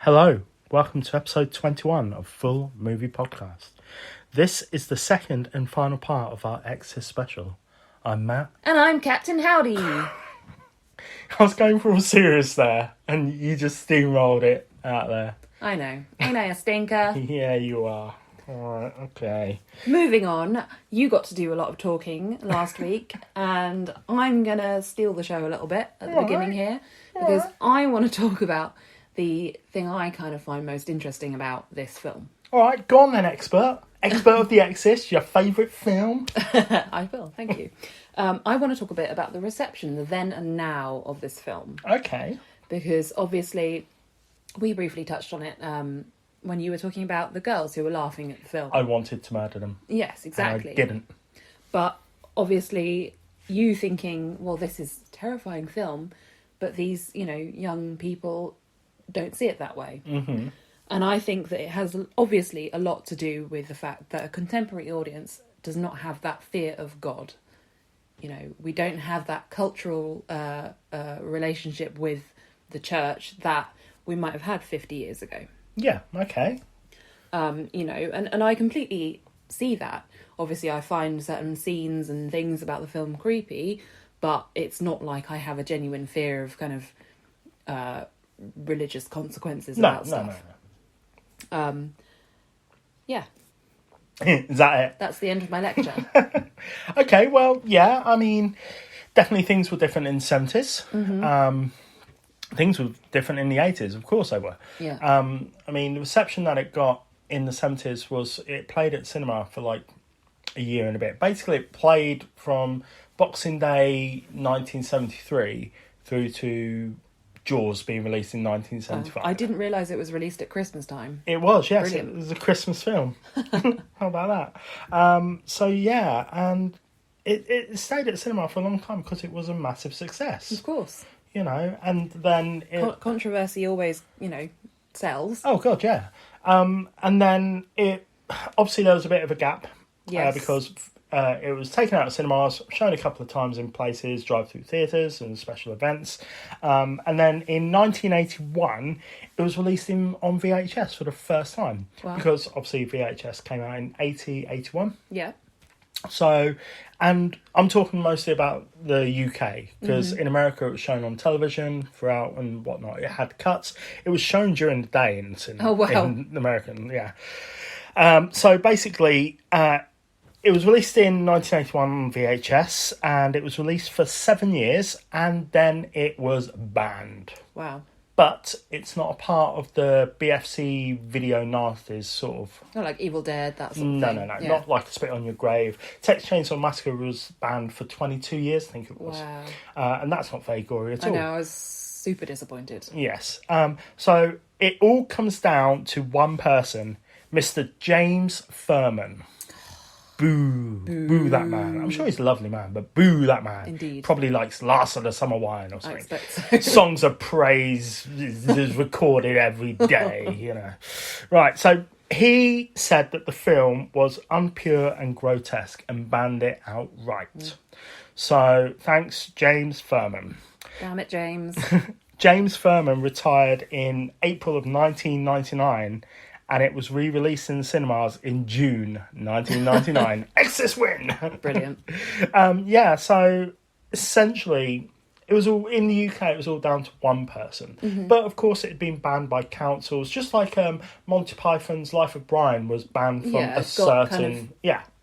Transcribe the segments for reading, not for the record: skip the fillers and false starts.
Hello, welcome to episode 21 of Full Movie Podcast. This is the second and final part of our Exorcist special. I'm Matt. And I'm Captain Howdy. I was going for all serious there, and you just steamrolled it out there. I know. Ain't I a stinker? Yeah, you are. Alright, okay. Moving on, you got to do a lot of talking last week, and I'm going to steal the show a little bit at the beginning here, because I want to talk about the thing I kind of find most interesting about this film. Alright, go on then, expert. Expert of The Exorcist, your favourite film? I will, thank you. I want to talk a bit about the reception, the then and now of this film. Okay. Because obviously, we briefly touched on it when you were talking about the girls who were laughing at the film. I wanted to murder them. Yes, exactly. And I didn't. But obviously, you thinking, well, this is a terrifying film, but these, young people don't see it that way. Mm-hmm. And I think that it has obviously a lot to do with the fact that a contemporary audience does not have that fear of God. We don't have that cultural relationship with the church that we might have had 50 years ago. Yeah, okay. And I completely see that. Obviously, I find certain scenes and things about the film creepy, but it's not like I have a genuine fear of kind of religious consequences about stuff. No. Yeah. Is that it? That's the end of my lecture. Okay, well, yeah, I mean, definitely things were different in the 70s. Mm-hmm. Things were different in the 80s, of course they were. Yeah. I mean, the reception that it got in the 70s was it played at cinema for like a year and a bit. Basically, it played from Boxing Day 1973 through to Jaws being released in 1975. I didn't realise it was released at Christmas time. It was, yes. Brilliant. It was a Christmas film. How about that? So, yeah, and it stayed at cinema for a long time because it was a massive success. Of course. And then... Controversy always, sells. Oh, God, yeah. And then it... Obviously, there was a bit of a gap. Yes. Because it was taken out of cinemas, shown a couple of times in places, drive-through theatres and special events. And then in 1981, it was released on VHS for the first time. Wow. Because, obviously, VHS came out in 81. Yeah. So, and I'm talking mostly about the UK, because in America it was shown on television throughout and whatnot. It had cuts. It was shown during the day in Oh, wow. in American, yeah. So basically, it was released in 1981 on VHS, and it was released for 7 years, and then it was banned. Wow. But it's not a part of the BFC video nasties sort of... Not like Evil Dead, that sort of No. thing. Yeah. Not like Spit on Your Grave. Texas Chainsaw Massacre was banned for 22 years, I think it was. Wow. And that's not very gory at all. I know, I was super disappointed. Yes. So it all comes down to one person, Mr. James Furman. Boo. Boo that man. I'm sure he's a lovely man, but boo that man. Indeed. Probably likes Last of the Summer Wine or I something. expect so. Songs of praise is recorded every day, Right, so he said that the film was unpure and grotesque and banned it outright. So, thanks, James Furman. Damn it, James. James Furman retired in April of 1999, and it was re-released in cinemas in June 1999. Exorcist win! Brilliant. So essentially, it was all in the UK. It was all down to one person, but of course, it had been banned by councils, just like Monty Python's Life of Brian was banned from a certain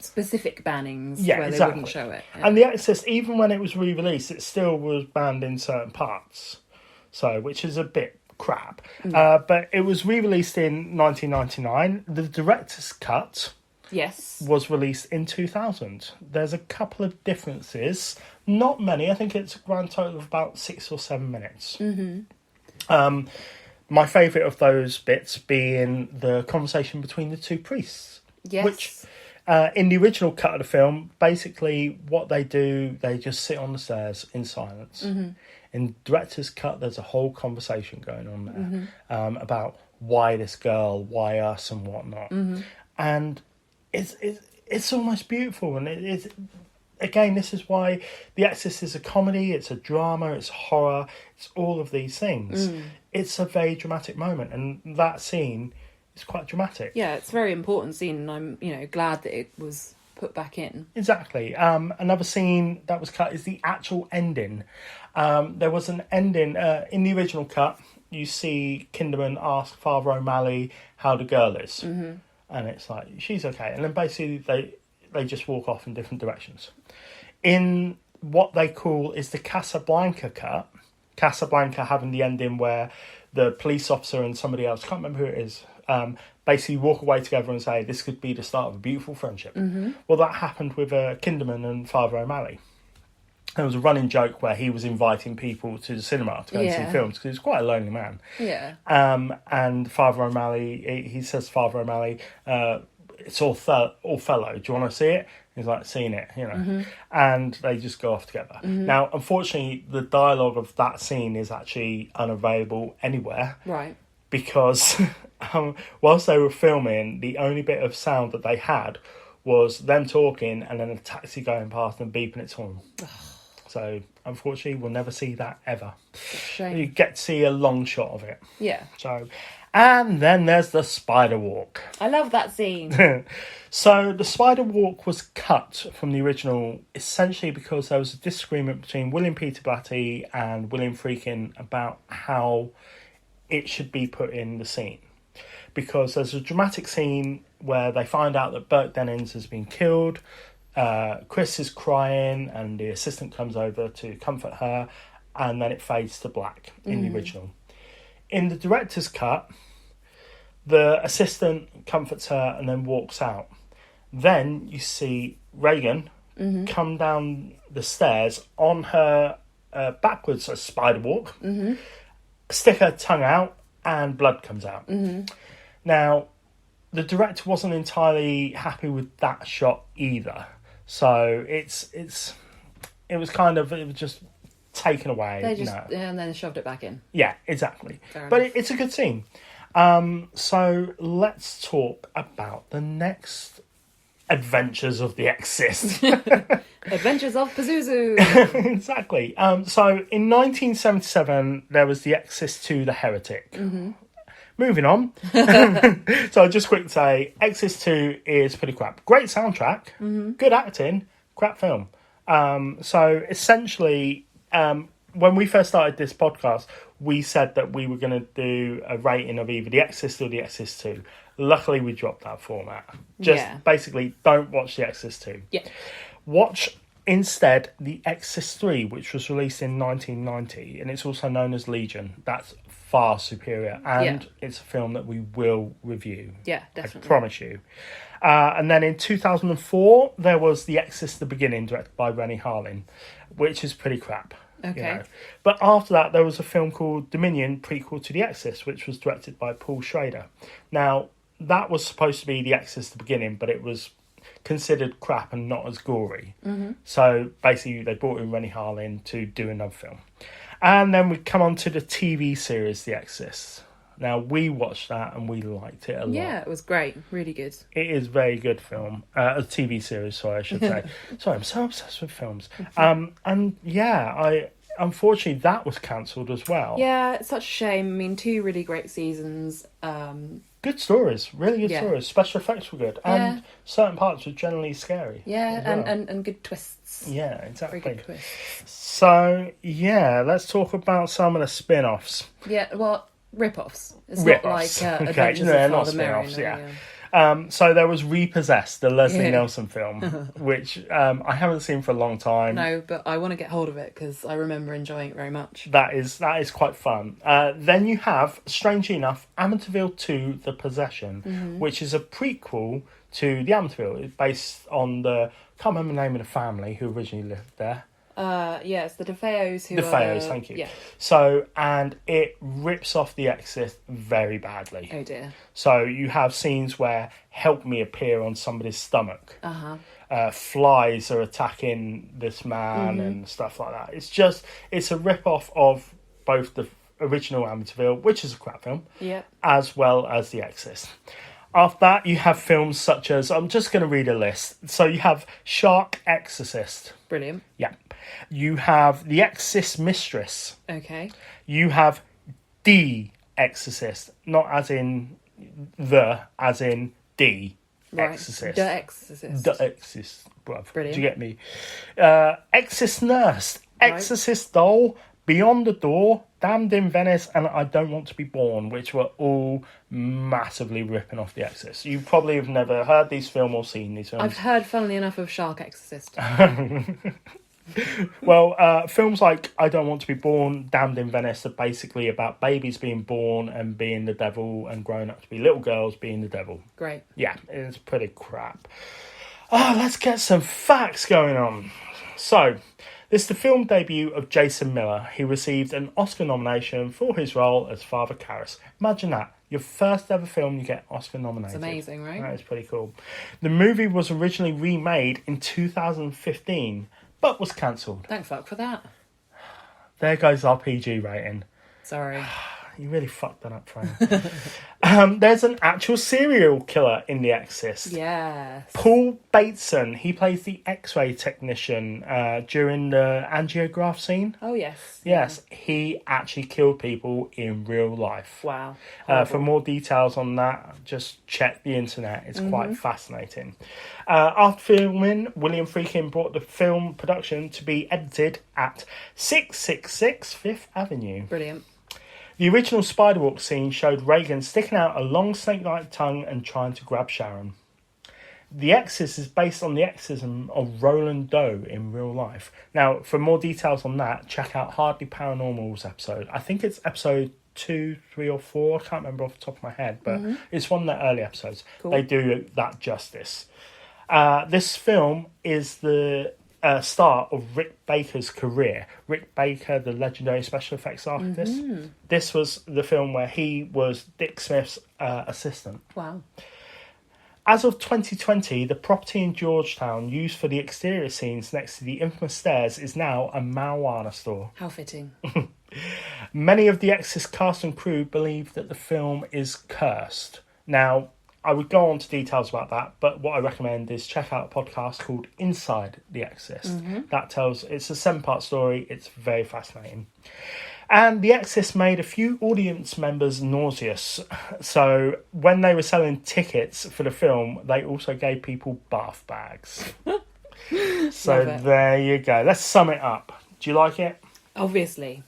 specific bannings where they wouldn't show it. Yeah. And The Exorcist, even when it was re-released, it still was banned in certain parts. So, which is a bit crap. But it was re-released in 1999. The director's cut was released in 2000. There's a couple of differences. Not many. I think it's a grand total of about 6 or 7 minutes. My favourite of those bits being the conversation between the two priests. Yes. Which, in the original cut of the film, basically what they do, they just sit on the stairs in silence. In director's cut, there's a whole conversation going on there about why this girl, why us, and whatnot. And it's almost beautiful, and again, this is why The Exorcist is a comedy, it's a drama, it's horror, it's all of these things. It's a very dramatic moment, and that scene is quite dramatic. Yeah, it's a very important scene, and I'm, glad that it was put back in. Exactly. Another scene that was cut is the actual ending. There was an ending in the original cut. You see Kinderman ask Father O'Malley how the girl is, and it's like, she's okay, and then basically they just walk off in different directions. In what they call is the Casablanca cut, Casablanca having the ending where the police officer and somebody else, can't remember who it is, basically walk away together and say, this could be the start of a beautiful friendship. Well, that happened with Kinderman and Father O'Malley. There was a running joke where he was inviting people to the cinema to go and see films, because he was quite a lonely man. Yeah. And Father O'Malley, he says to Father O'Malley, it's all fellow, do you want to see it? He's like, seen it, and they just go off together. Now, unfortunately, the dialogue of that scene is actually unavailable anywhere. Right. Because whilst they were filming, the only bit of sound that they had was them talking and then a taxi going past and beeping its horn. So, unfortunately, we'll never see that ever. Shame. You get to see a long shot of it. Yeah. So, and then there's the spider walk. I love that scene. So, the spider walk was cut from the original essentially because there was a disagreement between William Peter Blatty and William Friedkin about how it should be put in the scene. Because there's a dramatic scene where they find out that Burke Dennings has been killed. Chris is crying and the assistant comes over to comfort her, and then it fades to black in the original. In the director's cut, the assistant comforts her and then walks out. Then you see Reagan come down the stairs on her backwards, a spider walk, stick her tongue out, and blood comes out. Now, the director wasn't entirely happy with that shot either. So it was just taken away. They just and then shoved it back in. Yeah, exactly. Fair But enough. it's a good scene. So let's talk about the next adventures of the Exorcist. Adventures of Pazuzu. Exactly. So in 1977, there was The Exorcist 2, The Heretic. Moving on. So I'll just quickly say, Exorcist 2 is pretty crap. Great soundtrack, good acting, crap film. So essentially, when we first started this podcast, we said that we were going to do a rating of either The Exorcist or The Exorcist 2. Luckily, we dropped that format. Basically, don't watch The Exorcist 2. Yeah. Watch instead The Exorcist 3, which was released in 1990, and it's also known as Legion. That's far superior, and it's a film that we will review. Yeah, definitely. I promise you. And then in 2004, there was The Exorcist: The Beginning, directed by Rennie Harlin, which is pretty crap. Okay. But after that, there was a film called Dominion, prequel to The Exorcist, which was directed by Paul Schrader. Now, that was supposed to be The Exorcist: The Beginning, but it was considered crap and not as gory. So basically, they brought in Rennie Harlin to do another film. And then we come on to the TV series The Exorcist. Now, we watched that and we liked it a lot. Yeah, it was great. Really good. It is a very good film. A TV series, sorry, I should say. Sorry, I'm so obsessed with films. And yeah, unfortunately, that was cancelled as well. Yeah, it's such a shame. I mean, 2 really great seasons. Good stories, really good stories. Special effects were good. And certain parts were generally scary. Yeah, well. and good twists. Yeah, exactly. Very good twists. So, yeah, let's talk about some of the spin-offs. Yeah, well, rip-offs. It's Rip-offs. not like Okay, Adventures no, of not Father Merrin. spin-offs, so there was Repossessed, the Leslie Nielsen film, which I haven't seen for a long time. No, but I want to get hold of it because I remember enjoying it very much. That is quite fun. Then you have, strangely enough, Amityville 2: The Possession, which is a prequel to the Amityville. It's based on can't remember the name of the family who originally lived there. Yeah, it's the DeFeos who DeFeos, thank you. Yeah. So, and it rips off The Exorcist very badly. Oh dear. So you have scenes where help me appear on somebody's stomach. Flies are attacking this man and stuff like that. It's a rip-off of both the original Amityville, which is a crap film, Yeah. as well as The Exorcist. After that, you have films such as, I'm just going to read a list. So you have Shark Exorcist. Brilliant. Yeah. You have The Exorcist Mistress. Okay. You have The Exorcist. Not as in the, as in The Right. Exorcist. The Exorcist. The Exorcist, bruv. Brilliant. Do you get me? Exorcist Nurse. Right. Exorcist Doll. Beyond the Door. Damned in Venice. And I Don't Want to Be Born, which were all massively ripping off The Exorcist. You probably have never heard these films or seen these films. I've heard, funnily enough, of Shark Exorcist. Well, films like I Don't Want to Be Born, Damned in Venice are basically about babies being born and being the devil and growing up to be little girls being the devil. Great. Yeah, it's pretty crap. Let's get some facts going on. So, this is the film debut of Jason Miller. He received an Oscar nomination for his role as Father Karras. Imagine that. Your first ever film, you get Oscar nominated. It's amazing, right? That is pretty cool. The movie was originally remade in 2015, but was cancelled. Thank fuck for that. There goes our PG rating. Sorry. You really fucked that up, Fran. There's an actual serial killer in The Exorcist. Yes. Paul Bateson, he plays the X-ray technician during the angiograph scene. Oh, yes. Yes, he actually killed people in real life. Wow. For more details on that, just check the internet. It's quite fascinating. After filming, William Friedkin brought the film production to be edited at 666 Fifth Avenue. Brilliant. The original Spiderwalk scene showed Reagan sticking out a long snake-like tongue and trying to grab Sharon. The Exorcist is based on the exorcism of Roland Doe in real life. Now, for more details on that, check out Hardly Paranormal's episode. I think it's episode 2, 3 or 4. I can't remember off the top of my head, but it's one of the early episodes. Cool. They do that justice. This film is the start of Rick Baker's career. Rick Baker, the legendary special effects artist. This was the film where he was Dick Smith's assistant. Wow. As of 2020, the property in Georgetown used for the exterior scenes next to the infamous stairs is now a marijuana store. How fitting. Many of the Exorcist cast and crew believe that the film is cursed. Now, I would go on to details about that, but what I recommend is check out a podcast called Inside the Exorcist. It's a 7-part story. It's very fascinating. And The Exorcist made a few audience members nauseous. So when they were selling tickets for the film, they also gave people bath bags. So there you go. Let's sum it up. Do you like it? Obviously.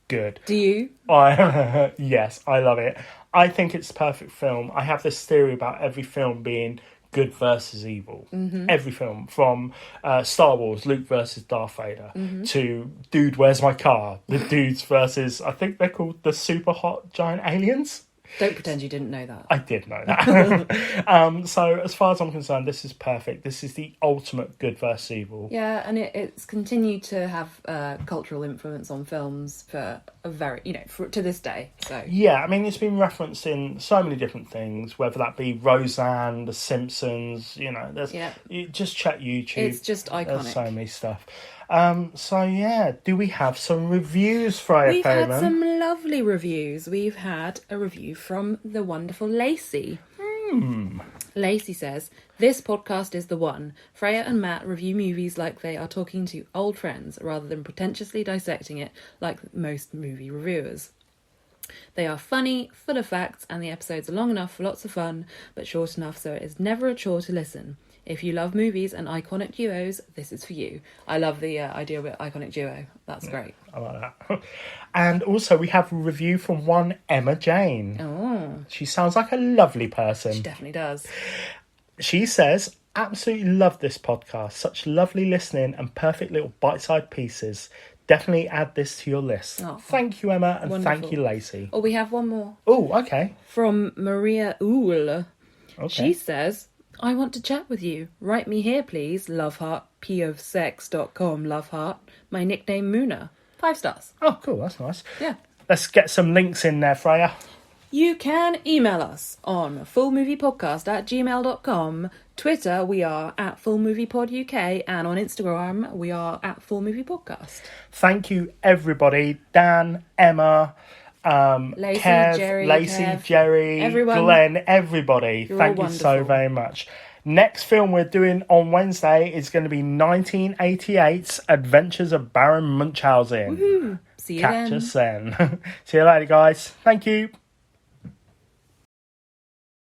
Good. Do you? Yes, I love it. I think it's the perfect film. I have this theory about every film being good versus evil. Every film, from Star Wars, Luke versus Darth Vader, to Dude, Where's My Car? The dudes versus, I think they're called the super hot giant aliens. Don't pretend you didn't know that. I did know that. So as far as I'm concerned, this is perfect. This is the ultimate good versus evil. Yeah, and it's continued to have cultural influence on films for a very, to this day. So yeah, I mean, it's been referenced in so many different things, whether that be Roseanne, The Simpsons, you just check YouTube. It's just iconic. There's so many stuff. So yeah, do we have some reviews, Freya We've Perryman? had some lovely reviews. We've had a review from the wonderful Lacey. Lacey says, "This podcast is the one. Freya and Matt review movies like they are talking to old friends rather than pretentiously dissecting it like most movie reviewers. They are funny, full of facts, and the episodes are long enough for lots of fun, but short enough so it is never a chore to listen. If you love movies and iconic duos, this is for you." I love the idea of an iconic duo. That's great. I like that. And also we have a review from one Emma Jane. Oh. She sounds like a lovely person. She definitely does. She says, "Absolutely love this podcast. Such lovely listening and perfect little bite-sized pieces. Definitely add this to your list." Oh, thank you, Emma, and wonderful. thank you, Lacey. Oh, we have one more. Oh, okay. From Maria Ool. Okay. She says, "I want to chat with you. Write me here, please. Loveheart, pofsex.com, Loveheart. My nickname, Moona. 5 stars. Oh, cool. That's nice. Yeah. Let's get some links in there, Freya. You can email us on fullmoviepodcast@gmail.com. Twitter, we are at fullmoviepoduk, and on Instagram, we are at fullmoviepodcast. Thank you, everybody. Dan, Emma, Lacey, Kev, Jerry, Lacey, Kev, Jerry, everyone. Glenn, everybody. You're Thank all you so wonderful. very much. Next film we're doing on Wednesday is going to be 1988's Adventures of Baron Munchausen. Woohoo! See you Catch then. us then. See you later, guys. Thank you.